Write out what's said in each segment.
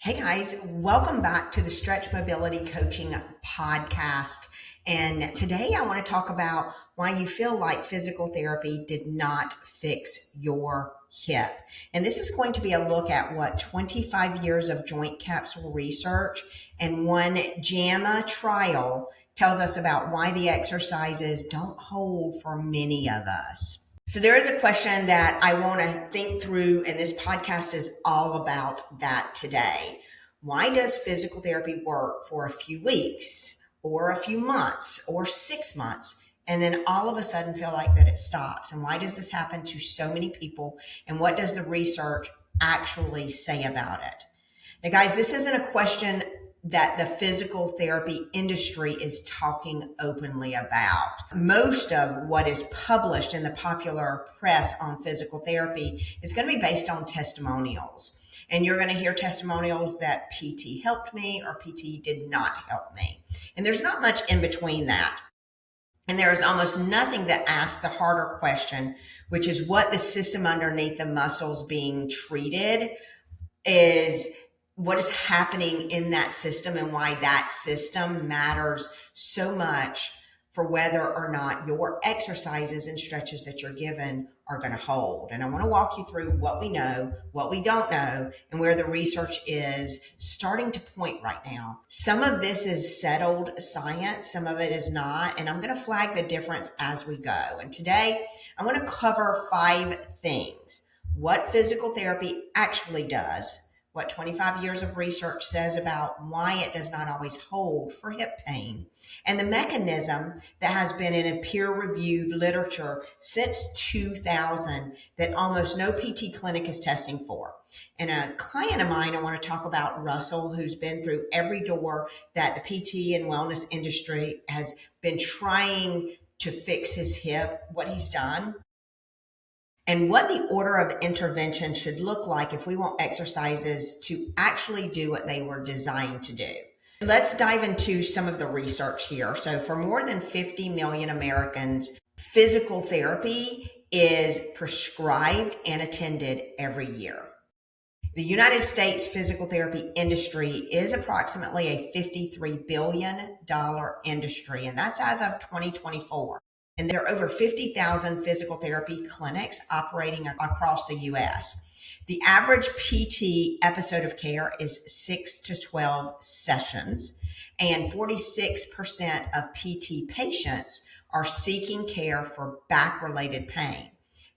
Hey guys, welcome back to the Stretch Mobility Coaching Podcast. And today I want to talk about why you feel like physical therapy did not fix your hip. And this is going to be a look at what 25 years of joint capsule research and one JAMA trial tells us about why the exercises don't hold for many of us. So there is a question that I want to think through, and this podcast is all about that today. Why does physical therapy work for a few weeks or a few months or 6 months, and then all of a sudden feel like that it stops? And why does this happen to so many people? And what does the research actually say about it? Now, guys, this isn't a question that the physical therapy industry is talking openly about. Most of what is published in the popular press on physical therapy is going to be based on testimonials. And you're going to hear testimonials that PT helped me or PT did not help me. And there's not much in between that. And there is almost nothing that asks the harder question, which is what the system underneath the muscles being treated is. What is happening in that system and why that system matters so much for whether or not your exercises and stretches that you're given are going to hold. And I want to walk you through what we know, what we don't know, and where the research is starting to point right now. Some of this is settled science, some of it is not, and I'm going to flag the difference as we go. And today I want to cover 5 things. What physical therapy actually does, what 25 years of research says about why it does not always hold for hip pain, and the mechanism that has been in a peer-reviewed literature since 2000 that almost no PT clinic is testing for. And a client of mine, I want to talk about Russell, who's been through every door that the PT and wellness industry has been trying to fix his hip, what he's done, and what the order of intervention should look like if we want exercises to actually do what they were designed to do. Let's dive into some of the research here. So for more than 50 million Americans, physical therapy is prescribed and attended every year. The United States physical therapy industry is approximately a $53 billion industry, and that's as of 2024. And there are over 50,000 physical therapy clinics operating across the U.S. The average PT episode of care is 6 to 12 sessions, and 46% of PT patients are seeking care for back-related pain.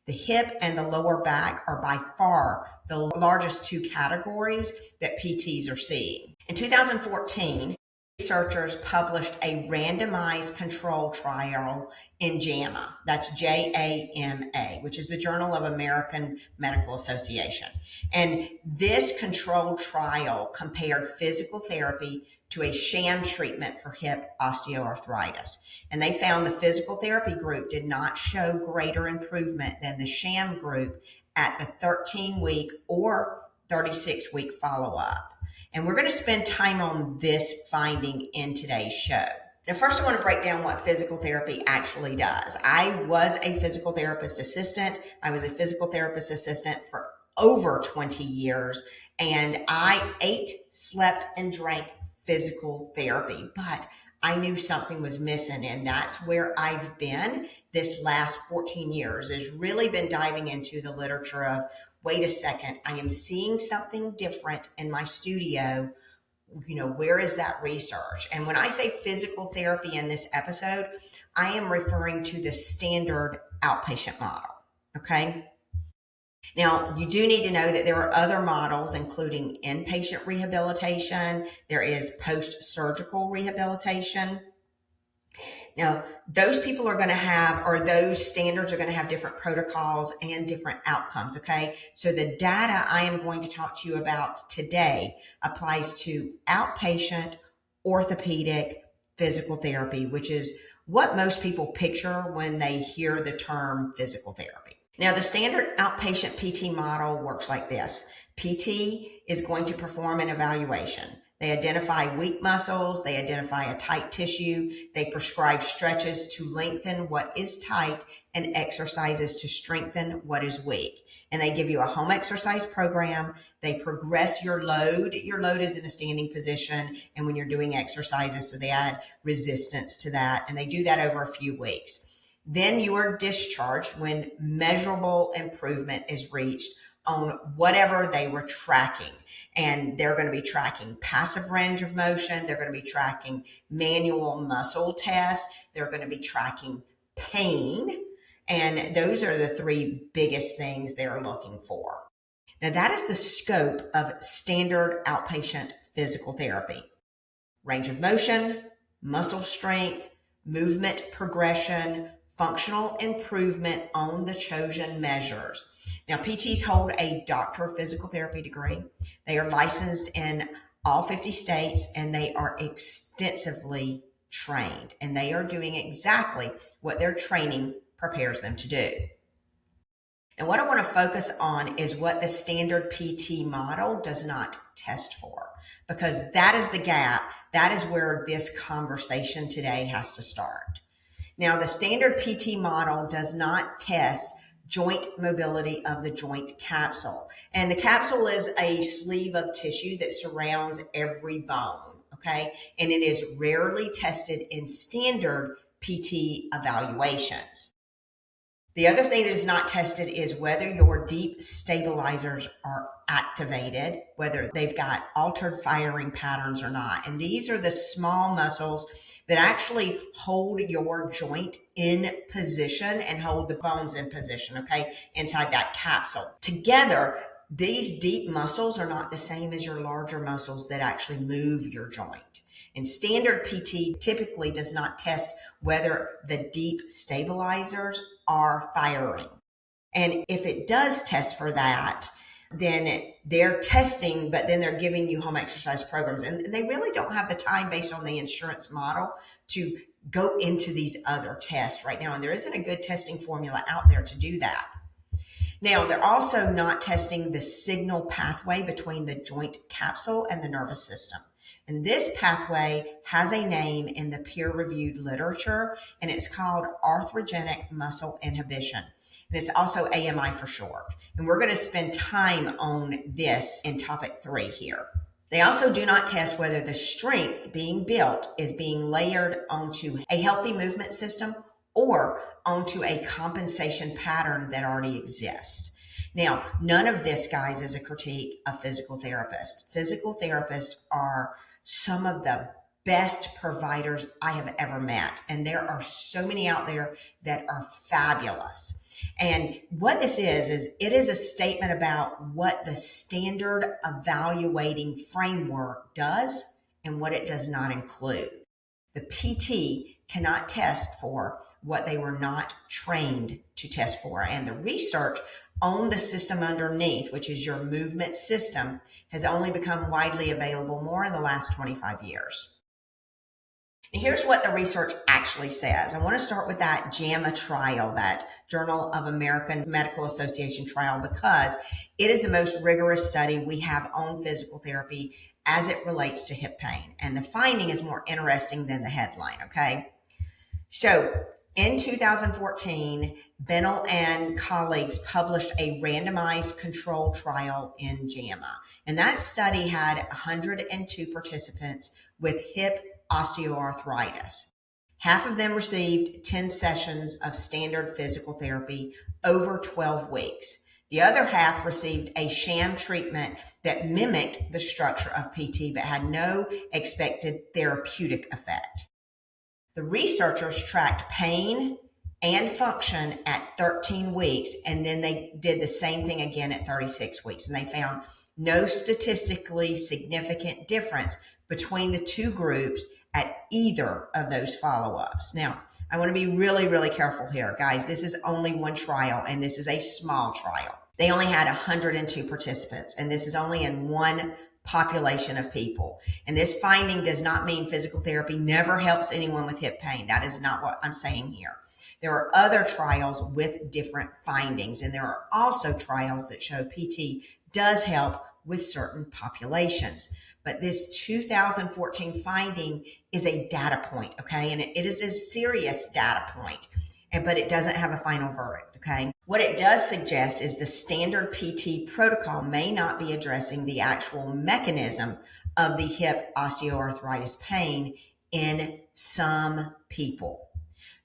The hip and the lower back are by far the largest 2 categories that PTs are seeing. In 2014, researchers published a randomized control trial in JAMA, that's JAMA, which is the Journal of American Medical Association. And this controlled trial compared physical therapy to a sham treatment for hip osteoarthritis. And they found the physical therapy group did not show greater improvement than the sham group at the 13-week or 36-week follow-up. And we're going to spend time on this finding in today's show. Now, first I want to break down what physical therapy actually does. I was a physical therapist assistant. I was a physical therapist assistant for over 20 years. And I ate, slept, and drank physical therapy. But I knew something was missing. And that's where I've been this last 14 years, is really been diving into the literature of, wait a second, I am seeing something different in my studio. Where is that research? And when I say physical therapy in this episode, I am referring to the standard outpatient model. Okay. Now, you do need to know that there are other models, including inpatient rehabilitation. There is post-surgical rehabilitation. Now, those people are going to have, or those standards are going to have different protocols and different outcomes, okay? So the data I am going to talk to you about today applies to outpatient orthopedic physical therapy, which is what most people picture when they hear the term physical therapy. Now, the standard outpatient PT model works like this. PT is going to perform an evaluation. They identify weak muscles, they identify a tight tissue, they prescribe stretches to lengthen what is tight and exercises to strengthen what is weak. and they give you a home exercise program. They progress your load. Your load is in a standing position, and when you're doing exercises, so they add resistance to that, and they do that over a few weeks. Then you are discharged when measurable improvement is reached on whatever they were tracking. And they're going to be tracking passive range of motion. They're going to be tracking manual muscle tests. They're going to be tracking pain. And those are the three biggest things they're looking for. Now, that is the scope of standard outpatient physical therapy. Range of motion, muscle strength, movement progression, functional improvement on the chosen measures. Now, PTs hold a Doctor of Physical Therapy degree. They are licensed in all 50 states, and they are extensively trained, and they are doing exactly what their training prepares them to do. And what I want to focus on is what the standard PT model does not test for, because that is the gap. That is where this conversation today has to start. Now, the standard PT model does not test joint mobility of the joint capsule. And the capsule is a sleeve of tissue that surrounds every bone, okay? And it is rarely tested in standard PT evaluations. The other thing that is not tested is whether your deep stabilizers are activated, whether they've got altered firing patterns or not. And these are the small muscles that actually hold your joint in position and hold the bones in position, okay, inside that capsule. Together, these deep muscles are not the same as your larger muscles that actually move your joint. And standard PT typically does not test whether the deep stabilizers are firing. And if it does test for that, then they're testing, but then they're giving you home exercise programs. And they really don't have the time based on the insurance model to go into these other tests right now. And there isn't a good testing formula out there to do that. Now, they're also not testing the signal pathway between the joint capsule and the nervous system. And this pathway has a name in the peer-reviewed literature, and it's called Arthrogenic Muscle Inhibition. And it's also AMI for short. And we're going to spend time on this in topic 3 here. They also do not test whether the strength being built is being layered onto a healthy movement system or onto a compensation pattern that already exists. Now, none of this, guys, is a critique of physical therapists. Physical therapists are some of the best providers I have ever met. And there are so many out there that are fabulous. And what this is it is a statement about what the standard evaluating framework does and what it does not include. The PT cannot test for what they were not trained to test for. And the research on the system underneath, which is your movement system, has only become widely available more in the last 25 years. And here's what the research actually says. I want to start with that JAMA trial, that Journal of American Medical Association trial, because it is the most rigorous study we have on physical therapy as it relates to hip pain. And the finding is more interesting than the headline, okay? So in 2014, Bennell and colleagues published a randomized control trial in JAMA. And that study had 102 participants with hip osteoarthritis. Half of them received 10 sessions of standard physical therapy over 12 weeks. The other half received a sham treatment that mimicked the structure of PT but had no expected therapeutic effect. The researchers tracked pain and function at 13 weeks, and then they did the same thing again at 36 weeks, and they found no statistically significant difference between the two groups at either of those follow-ups. Now, I want to be really, really careful here, guys. This is only one trial, and this is a small trial. They only had 102 participants, and this is only in one population of people. And this finding does not mean physical therapy never helps anyone with hip pain. That is not what I'm saying here. There are other trials with different findings, and there are also trials that show PT does help with certain populations. But this 2014 finding is a data point, okay? And it is a serious data point. but it doesn't have a final verdict, okay? What it does suggest is the standard PT protocol may not be addressing the actual mechanism of the hip osteoarthritis pain in some people.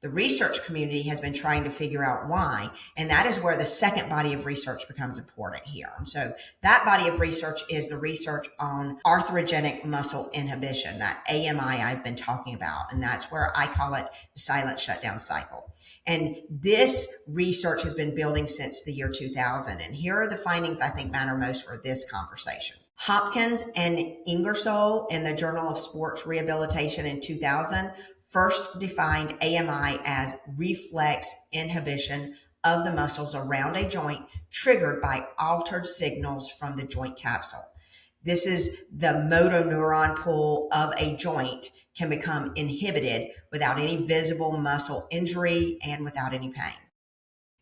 The research community has been trying to figure out why, and that is where the second body of research becomes important here. And so that body of research is the research on arthrogenic muscle inhibition, that AMI I've been talking about, and that's where I call it the silent shutdown cycle. And this research has been building since the year 2000, and here are the findings I think matter most for this conversation. Hopkins and Ingersoll in the Journal of Sports Rehabilitation in 2000 first defined AMI as reflex inhibition of the muscles around a joint triggered by altered signals from the joint capsule. This is the motor neuron pull of a joint can become inhibited without any visible muscle injury and without any pain.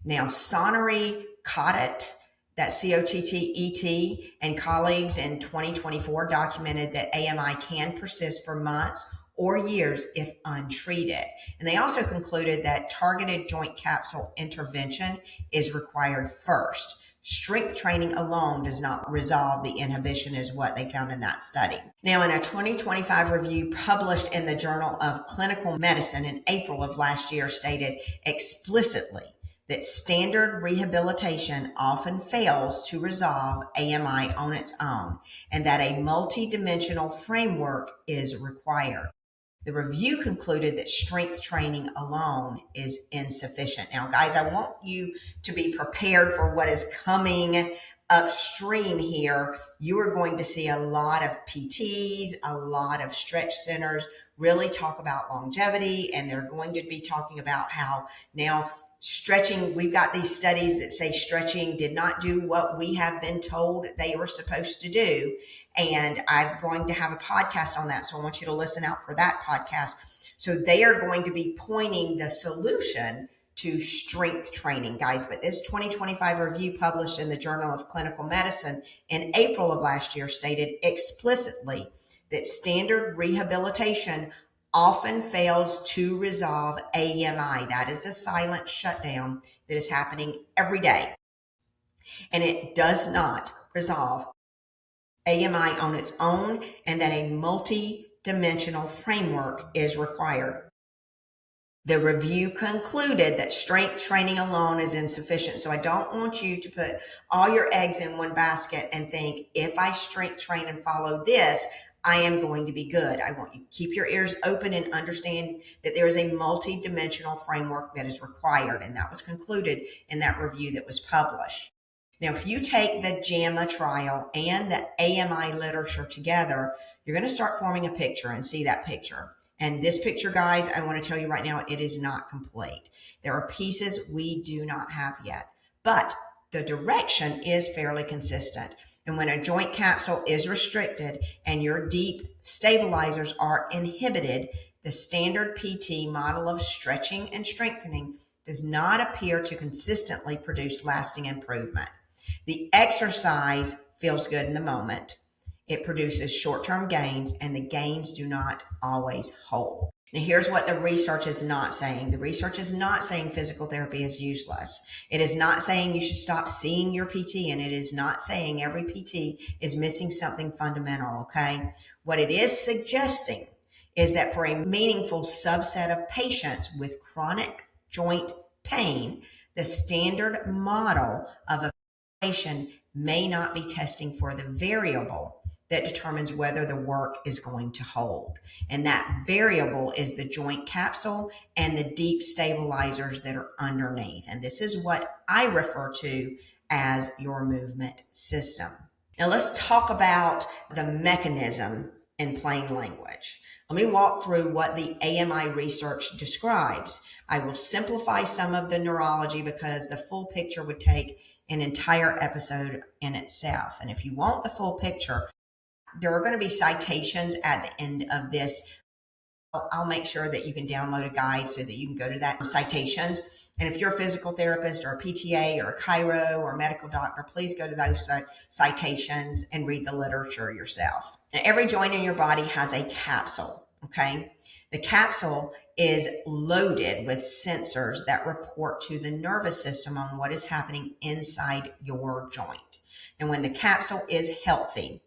Now, Sonnery, Cottet, that Cottet, and colleagues in 2024 documented that AMI can persist for months or years if untreated. And they also concluded that targeted joint capsule intervention is required first. Strength training alone does not resolve the inhibition, is what they found in that study. Now, in a 2025 review published in the Journal of Clinical Medicine in April of last year stated explicitly that standard rehabilitation often fails to resolve AMI on its own and that a multidimensional framework is required. The review concluded that strength training alone is insufficient. Now, guys, I want you to be prepared for what is coming upstream here. You are going to see a lot of PTs, a lot of stretch centers really talk about longevity, and they're going to be talking about how now stretching, we've got these studies that say stretching did not do what we have been told they were supposed to do. And I'm going to have a podcast on that. So I want you to listen out for that podcast. So they are going to be pointing the solution to strength training, guys. But this 2025 review published in the Journal of Clinical Medicine in April of last year stated explicitly that standard rehabilitation often fails to resolve AMI. That is a silent shutdown that is happening every day. And it does not resolve AMI on its own, and that a multi-dimensional framework is required. The review concluded that strength training alone is insufficient. So I don't want you to put all your eggs in one basket and think, if I strength train and follow this, I am going to be good. I want you to keep your ears open and understand that there is a multi-dimensional framework that is required. And that was concluded in that review that was published. Now, if you take the JAMA trial and the AMI literature together, you're going to start forming a picture and see that picture. And this picture, guys, I want to tell you right now, it is not complete. There are pieces we do not have yet, but the direction is fairly consistent. And when a joint capsule is restricted and your deep stabilizers are inhibited, the standard PT model of stretching and strengthening does not appear to consistently produce lasting improvement. The exercise feels good in the moment. It produces short-term gains, and the gains do not always hold. Now, here's what the research is not saying. The research is not saying physical therapy is useless. It is not saying you should stop seeing your PT, and it is not saying every PT is missing something fundamental, okay? What it is suggesting is that for a meaningful subset of patients with chronic joint pain, the standard model of a patient may not be testing for the variable that determines whether the work is going to hold. And that variable is the joint capsule and the deep stabilizers that are underneath. And this is what I refer to as your movement system. Now let's talk about the mechanism in plain language. Let me walk through what the AMI research describes. I will simplify some of the neurology because the full picture would take an entire episode in itself. And if you want the full picture, there are going to be citations at the end of this. I'll make sure that you can download a guide so that you can go to that citations. And if you're a physical therapist or a PTA or a chiro or a medical doctor, please go to those citations and read the literature yourself. Now, every joint in your body has a capsule. Okay. The capsule is loaded with sensors that report to the nervous system on what is happening inside your joint. And when the capsule is healthy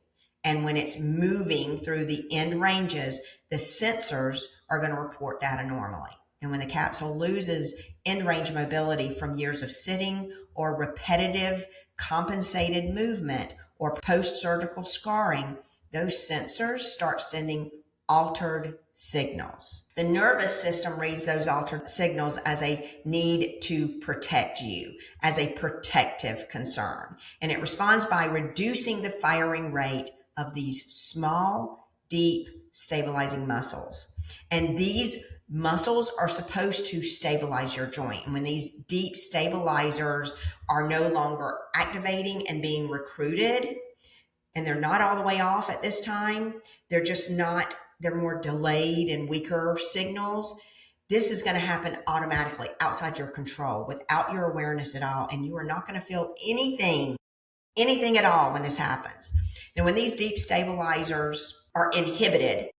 and when it's moving through the end ranges, the sensors are going to report data normally. And when the capsule loses end range mobility from years of sitting or repetitive compensated movement or post-surgical scarring, those sensors start sending altered signals. The nervous system reads those altered signals as a need to protect you, as a protective concern. And it responds by reducing the firing rate of these small, deep, stabilizing muscles. And these muscles are supposed to stabilize your joint. And when these deep stabilizers are no longer activating and being recruited, and they're not all the way off at this time, they're just not, they're more delayed and weaker signals. This is going to happen automatically outside your control, without your awareness at all. And you are not going to feel anything at all when this happens. And when these deep stabilizers are inhibited,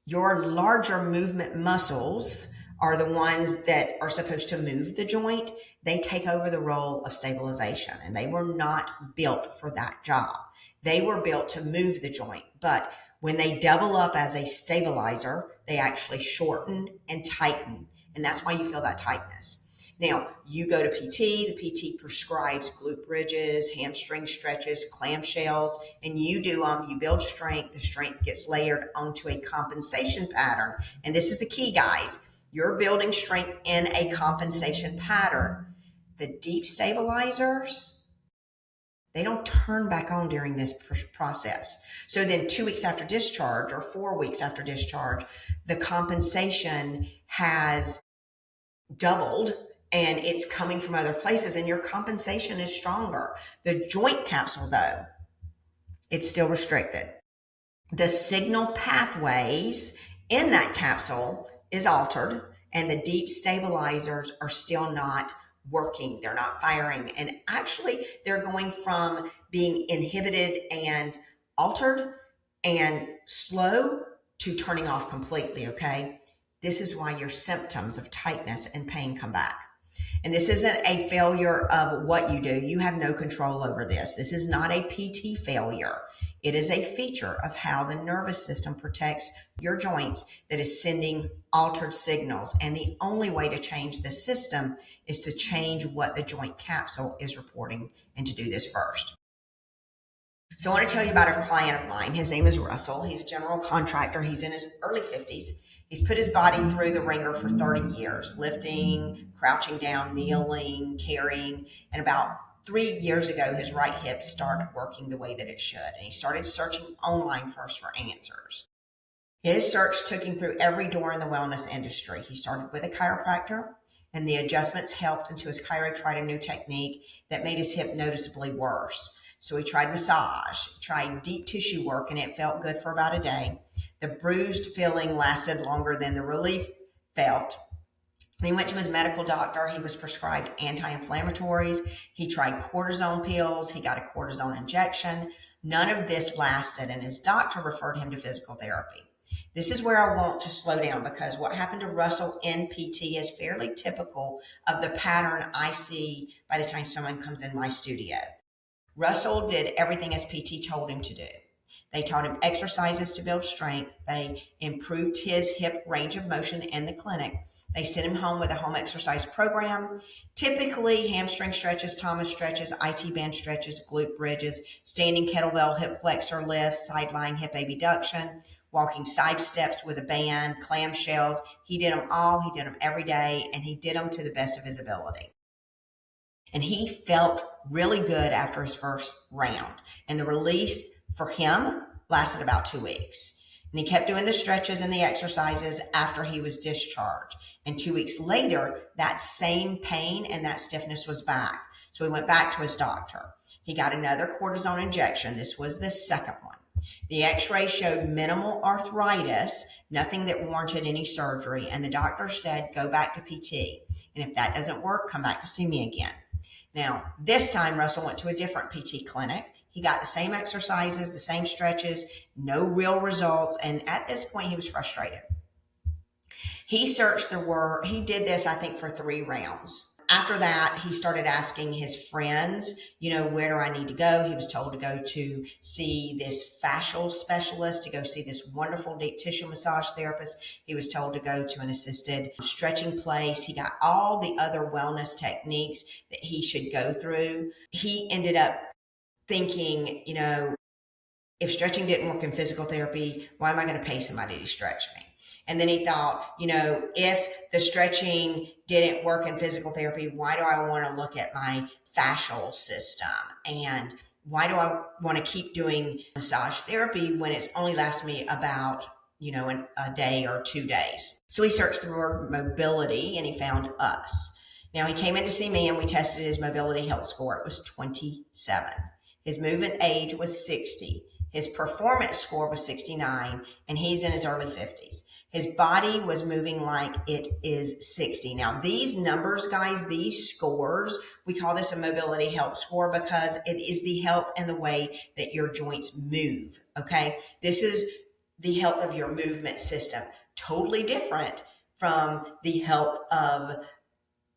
your larger movement muscles are the ones that are supposed to move the joint. They take over the role of stabilization, and they were not built for that job. They were built to move the joint, but when they double up as a stabilizer, they actually shorten and tighten, and that's why you feel that tightness. Now, you go to PT, the PT prescribes glute bridges, hamstring stretches, clamshells, and you do them, you build strength, the strength gets layered onto a compensation pattern. And this is the key, guys. You're building strength in a compensation pattern. The deep stabilizers, they don't turn back on during this process. So then 2 weeks after discharge or 4 weeks after discharge, the compensation has doubled and it's coming from other places and your compensation is stronger. The joint capsule, though, it's still restricted. The signal pathways in that capsule is altered and the deep stabilizers are still not working. They're not firing. And actually, they're going from being inhibited and altered and slow to turning off completely, okay? This is why your symptoms of tightness and pain come back. And this isn't a failure of what you do. You have no control over this. This is not a PT failure. It is a feature of how the nervous system protects your joints that is sending altered signals. And the only way to change the system is to change what the joint capsule is reporting and to do this first. So I want to tell you about a client of mine. His name is Russell. He's a general contractor. He's in his early 50s. He's put his body through the ringer for 30 years, lifting, crouching down, kneeling, carrying. And about 3 years ago, his right hip started working the way that it should. And he started searching online first for answers. His search took him through every door in the wellness industry. He started with a chiropractor, and the adjustments helped until his chiro tried a new technique that made his hip noticeably worse. So he tried massage, tried deep tissue work, and it felt good for about a day. The bruised feeling lasted longer than the relief felt. He went to his medical doctor. He was prescribed anti-inflammatories. He tried cortisone pills. He got a cortisone injection. None of this lasted, and his doctor referred him to physical therapy. This is where I want to slow down because what happened to Russell in PT is fairly typical of the pattern I see by the time someone comes in my studio. Russell did everything as PT told him to do. They taught him exercises to build strength. They improved his hip range of motion in the clinic. They sent him home with a home exercise program, typically hamstring stretches, Thomas stretches, IT band stretches, glute bridges, standing kettlebell hip flexor lifts, sideline hip abduction, walking side steps with a band, clamshells. He did them all. He did them every day, and he did them to the best of his ability. And he felt really good after his first round. And the release for him lasted about 2 weeks. And he kept doing the stretches and the exercises after he was discharged. And 2 weeks later, that same pain and that stiffness was back. So he went back to his doctor. He got another cortisone injection. This was the second one. The x-ray showed minimal arthritis, nothing that warranted any surgery. And the doctor said, go back to PT. And if that doesn't work, come back to see me again. Now, this time Russell went to a different PT clinic. He got the same exercises, the same stretches, no real results. And at this point, he was frustrated. He searched the word, he did this, I think, for 3 rounds. After that, he started asking his friends, where do I need to go? He was told to go to see this fascial specialist, to go see this wonderful deep tissue massage therapist. He was told to go to an assisted stretching place. He got all the other wellness techniques that he should go through. He ended up thinking, if stretching didn't work in physical therapy, why am I going to pay somebody to stretch me? And then he thought, if the stretching didn't work in physical therapy, why do I want to look at my fascial system? And why do I want to keep doing massage therapy when it's only lasts me about, a day or 2 days? So he searched the word mobility and he found us. Now he came in to see me and we tested his mobility health score. It was 27. His movement age was 60. His performance score was 69 and he's in his early 50s. His body was moving like it is 60. Now, these numbers, guys, these scores, we call this a mobility health score because it is the health and the way that your joints move, okay? This is the health of your movement system. Totally different from the health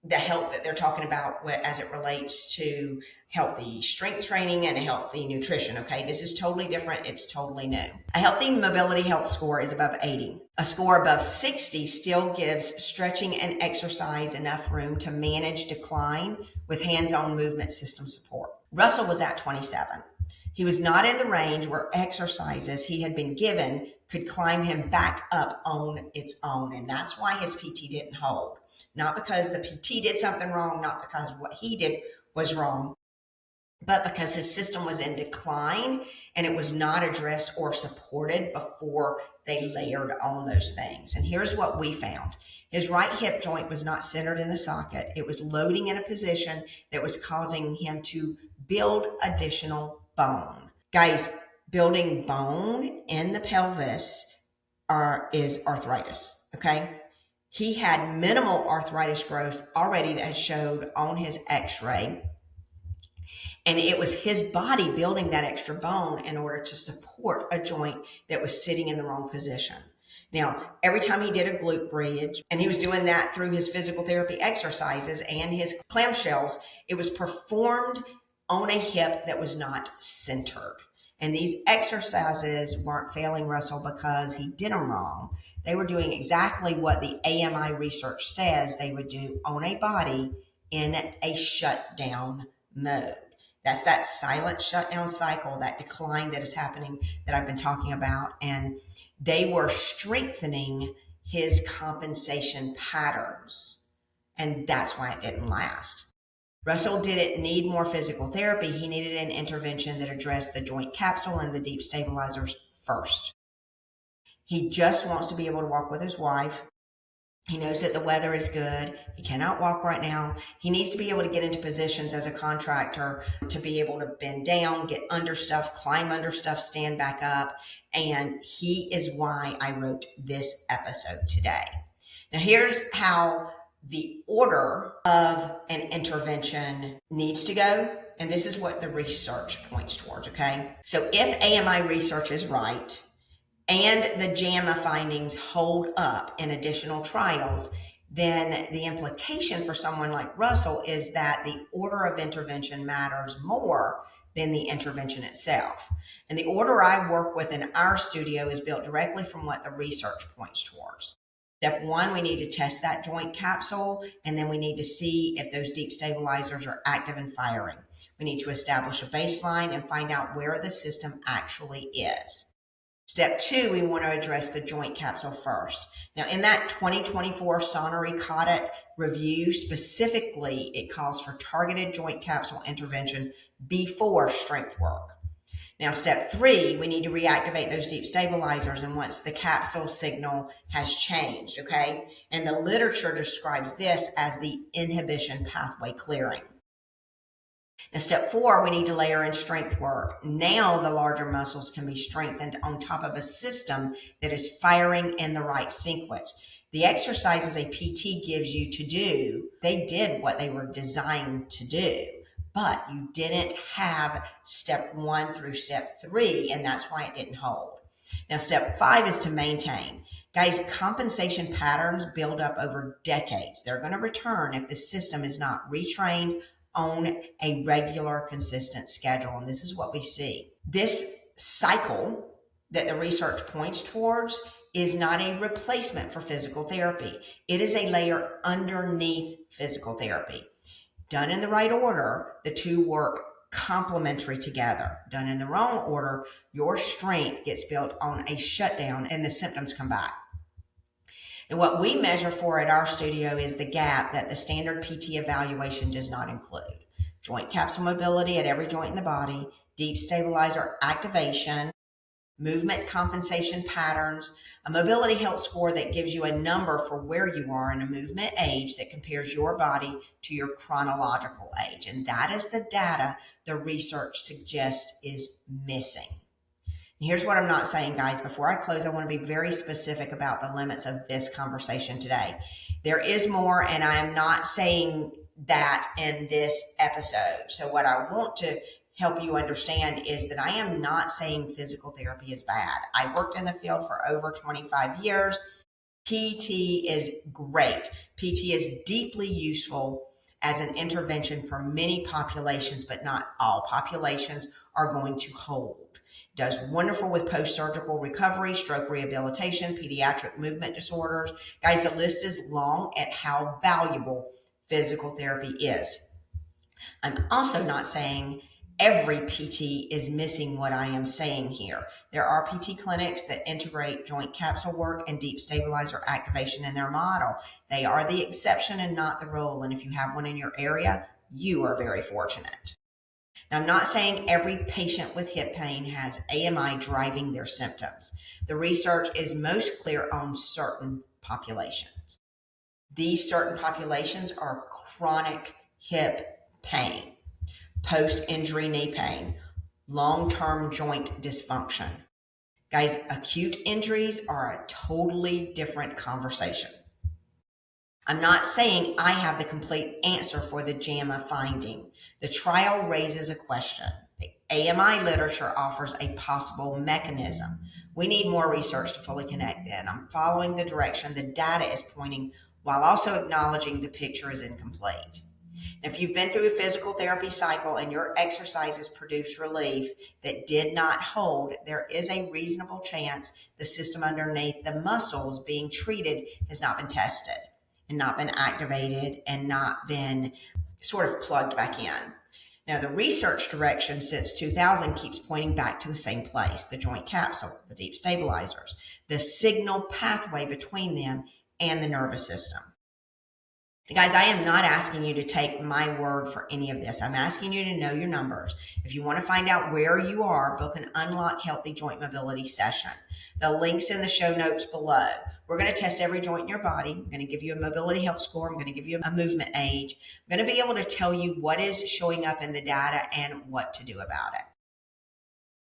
that they're talking about as it relates to healthy strength training and healthy nutrition. Okay, this is totally different. It's totally new. A healthy mobility health score is above 80. A score above 60 still gives stretching and exercise enough room to manage decline with hands-on movement system support. Russell was at 27. He was not in the range where exercises he had been given could climb him back up on its own, and that's why his PT didn't hold. Not because the PT did something wrong, not because what he did was wrong, but because his system was in decline and it was not addressed or supported before they layered on those things. And here's what we found. His right hip joint was not centered in the socket. It was loading in a position that was causing him to build additional bone. Guys, building bone in the pelvis is arthritis, okay? He had minimal arthritis growth already that showed on his x-ray. And it was his body building that extra bone in order to support a joint that was sitting in the wrong position. Now, every time he did a glute bridge, and he was doing that through his physical therapy exercises and his clamshells, it was performed on a hip that was not centered. And these exercises weren't failing Russell because he did them wrong. They were doing exactly what the AMI research says they would do on a body in a shutdown mode. That's that silent shutdown cycle, that decline that is happening that I've been talking about. And they were strengthening his compensation patterns. And that's why it didn't last. Russell didn't need more physical therapy. He needed an intervention that addressed the joint capsule and the deep stabilizers first. He just wants to be able to walk with his wife. He knows that the weather is good. He cannot walk right now. He needs to be able to get into positions as a contractor to be able to bend down, get under stuff, climb under stuff, stand back up. And he is why I wrote this episode today. Now, here's how the order of an intervention needs to go. And this is what the research points towards, okay? So if AMI research is right, and the JAMA findings hold up in additional trials, then the implication for someone like Russell is that the order of intervention matters more than the intervention itself. And the order I work with in our studio is built directly from what the research points towards. Step 1, we need to test that joint capsule, and then we need to see if those deep stabilizers are active and firing. We need to establish a baseline and find out where the system actually is. Step 2, we want to address the joint capsule first. Now, in that 2024 Sonnery-Cottet review, specifically, it calls for targeted joint capsule intervention before strength work. Now, step 3, we need to reactivate those deep stabilizers, and once the capsule signal has changed, okay? And the literature describes this as the inhibition pathway clearing. Now, step 4, we need to layer in strength work. Now the larger muscles can be strengthened on top of a system that is firing in the right sequence. The exercises a PT gives you to do, they did what they were designed to do, but you didn't have step 1 through step 3, and that's why it didn't hold. Now, step 5 is to maintain. Guys, compensation patterns build up over decades. They're going to return if the system is not retrained on a regular, consistent schedule. And this is what we see. This cycle that the research points towards is not a replacement for physical therapy. It is a layer underneath physical therapy. Done in the right order, the two work complementary together. Done in the wrong order, your strength gets built on a shutdown and the symptoms come back. And what we measure for at our studio is the gap that the standard PT evaluation does not include. Joint capsule mobility at every joint in the body, deep stabilizer activation, movement compensation patterns, a mobility health score that gives you a number for where you are in a movement age that compares your body to your chronological age. And that is the data the research suggests is missing. And here's what I'm not saying, guys. Before I close, I want to be very specific about the limits of this conversation today. There is more, and I am not saying that in this episode. So what I want to help you understand is that I am not saying physical therapy is bad. I worked in the field for over 25 years. PT is great. PT is deeply useful as an intervention for many populations, but not all populations are going to hold. Does wonderful with post-surgical recovery, stroke rehabilitation, pediatric movement disorders. Guys, the list is long at how valuable physical therapy is. I'm also not saying every PT is missing what I am saying here. There are PT clinics that integrate joint capsule work and deep stabilizer activation in their model. They are the exception and not the rule. And if you have one in your area, you are very fortunate. Now, I'm not saying every patient with hip pain has AMI driving their symptoms. The research is most clear on certain populations. These certain populations are chronic hip pain, post-injury knee pain, long-term joint dysfunction. Guys, acute injuries are a totally different conversation. I'm not saying I have the complete answer for the JAMA finding. The trial raises a question. The AMI literature offers a possible mechanism. We need more research to fully connect that. I'm following the direction the data is pointing while also acknowledging the picture is incomplete. If you've been through a physical therapy cycle and your exercises produce relief that did not hold, there is a reasonable chance the system underneath the muscles being treated has not been tested and not been activated and not been sort of plugged back in. Now, the research direction since 2000 keeps pointing back to the same place, the joint capsule, the deep stabilizers, the signal pathway between them and the nervous system. Guys, I am not asking you to take my word for any of this. I'm asking you to know your numbers. If you want to find out where you are, book an Unlock Healthy Joint Mobility session. The link's in the show notes below. We're going to test every joint in your body. I'm going to give you a mobility health score. I'm going to give you a movement age. I'm going to be able to tell you what is showing up in the data and what to do about it.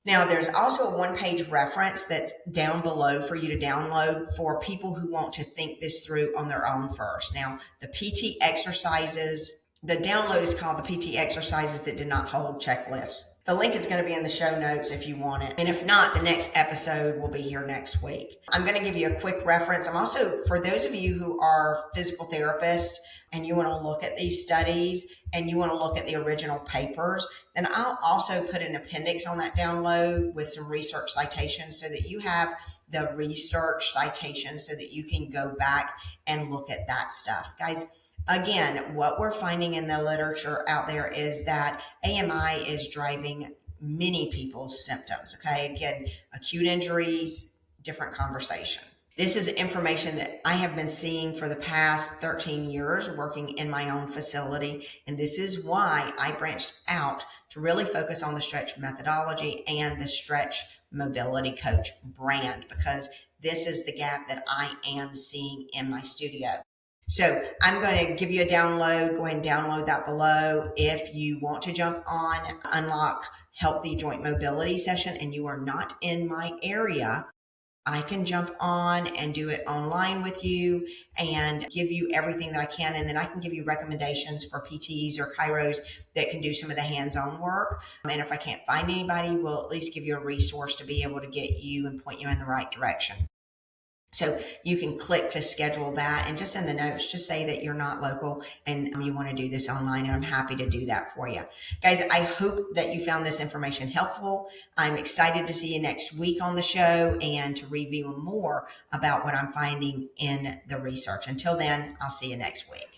Now, there's also a one-page reference that's down below for you to download for people who want to think this through on their own first. Now, the PT exercises, the download is called the PT Exercises That Did Not Hold Checklist. The link is going to be in the show notes if you want it. And if not, the next episode will be here next week. I'm going to give you a quick reference. I'm also, for those of you who are physical therapists and you want to look at these studies and you want to look at the original papers, then I'll also put an appendix on that download with some research citations so that you have the research citations so that you can go back and look at that stuff. Guys, again, what we're finding in the literature out there is that AMI is driving many people's symptoms. Okay. Again, acute injuries, different conversation. This is information that I have been seeing for the past 13 years working in my own facility. And this is why I branched out to really focus on the stretch methodology and the stretch mobility coach brand, because this is the gap that I am seeing in my studio. So I'm going to give you a download. Go ahead and download that below. If you want to jump on Unlock Healthy Joint Mobility session and you are not in my area, I can jump on and do it online with you and give you everything that I can. And then I can give you recommendations for PTs or chiros that can do some of the hands-on work. And if I can't find anybody, we'll at least give you a resource to be able to get you and point you in the right direction. So you can click to schedule that, and just in the notes, just say that you're not local and you want to do this online, and I'm happy to do that for you. Guys, I hope that you found this information helpful. I'm excited to see you next week on the show and to review more about what I'm finding in the research. Until then, I'll see you next week.